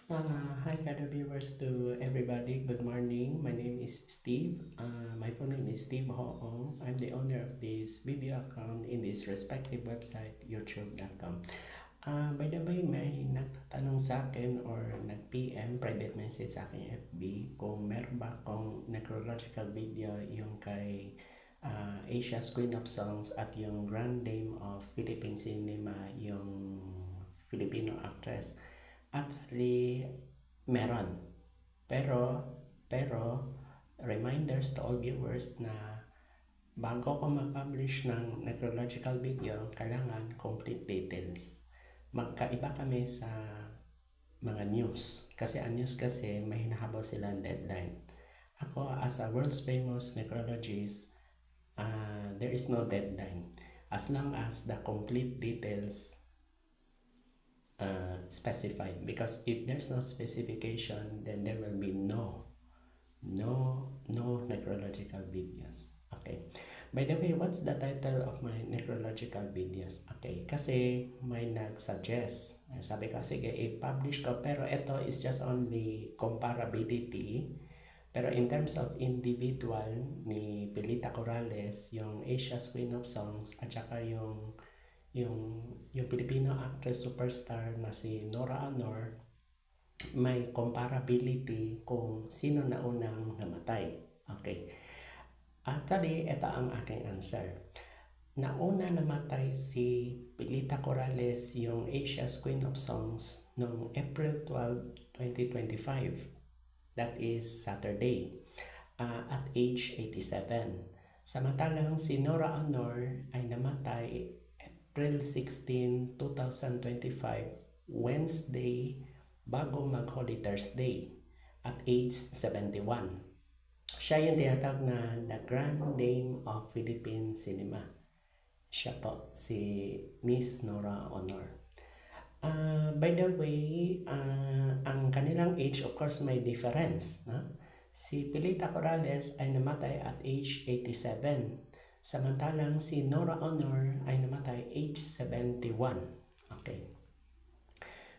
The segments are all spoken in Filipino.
Hi, fellow viewers to everybody. Good morning. My name is Steve. My full name is Steve Hoong. I'm the owner of this video account in this respective website, youtube.com. By the way, may nagtatanong sa akin or nag-PM, private message sa akin FB kung meron ba akong necrological video yung kay Asia's Queen of Songs at yung Grand Dame of Philippine Cinema, yung Filipino actress. Actually, meron. Pero, reminders to all viewers na bago ko mag-publish ng necrological video, kailangan complete details. Magkaiba kami sa mga news. Kasi ang news kasi, may hinahabol silang deadline. Ako, as a world's famous necrologist, there is no deadline. As long as the complete details specified, because if there's no specification, then there will be no necrological videos. Okay, by the way, what's the title of my necrological videos? Okay, kasi may nag-suggest, sabi ko sige i-publish ko, pero ito is just only comparability. Pero in terms of individual ni Pilita Corrales, yung Asia's Queen of Songs, at saka yung Filipino actress superstar na si Nora Aunor, may comparability kung sino na unang namatay. Okay. Actually, ito ang aking answer. Nauna namatay si Pilita Corrales, yung Asia's Queen of Songs, noong April 12, 2025. That is Saturday. At age 87. Samantalang si Nora Aunor ay namatay April 16, 2025, Wednesday, bago mag-Holy Thursday, at age 71. Siya yung tinatawag na the Grand Dame of Philippine Cinema. Siya po, si Miss Nora Aunor. By the way, ang kanilang age, of course, may difference. No? Si Pilita Corrales ay namatay at age 87. Samantalang si Nora Aunor ay namatay age 71. Okay.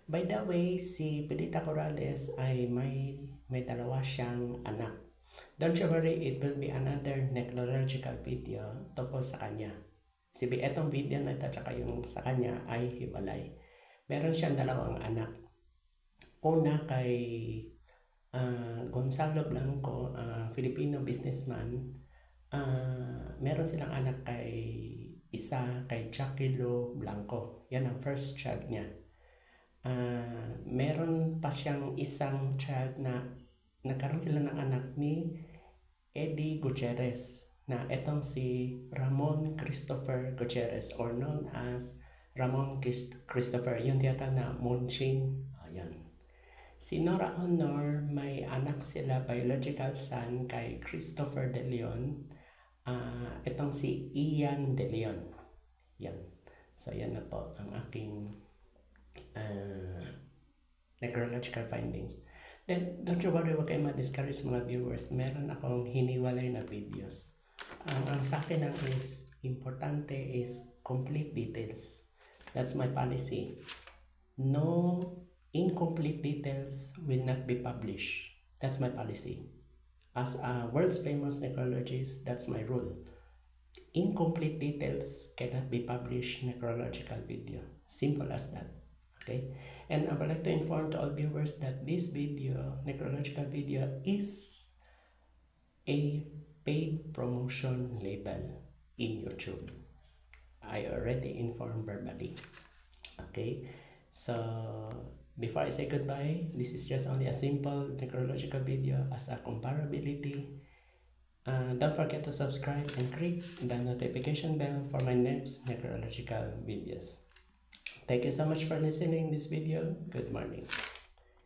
By the way, si Pilita Corrales ay may dalawa siyang anak. Don't you worry, it will be another necrological video tungkol sa kanya. Etong video na ito at yung sa kanya ay hiwalay. Meron siyang dalawang anak. Una kay Gonzalo Blanco, Filipino businessman. Meron silang anak kay Jackie Lo Blanco. Yan ang first child niya. Meron pa siyang isang child na nagkaroon sila ng anak ni Eddie Gutierrez, na etong si Ramon Christopher Gutierrez, or known as Ramon Christopher, yung tiyata na Monching. Ayan. Si Nora Aunor, may anak sila, biological son, kay Christopher De Leon. Itong si Ian De Leon. Yan. So, yan na po ang aking necrological findings. Then, don't you worry, wag kayo ma-discourage mga viewers. Meron akong hiniwalay na videos. Ang sa akin lang is, importante is complete details. That's my policy. No incomplete details will not be published. That's my policy. As a world's famous necrologist, that's my rule. Incomplete details cannot be published necrological video. Simple as that. Okay? And I would like to inform to all viewers that this video, necrological video, is a paid promotion label in YouTube. I already informed verbally. Okay? So, before I say goodbye, this is just only a simple necrological video as a comparability. Don't forget to subscribe and click the notification bell for my next necrological videos. Thank you so much for listening this video. Good morning.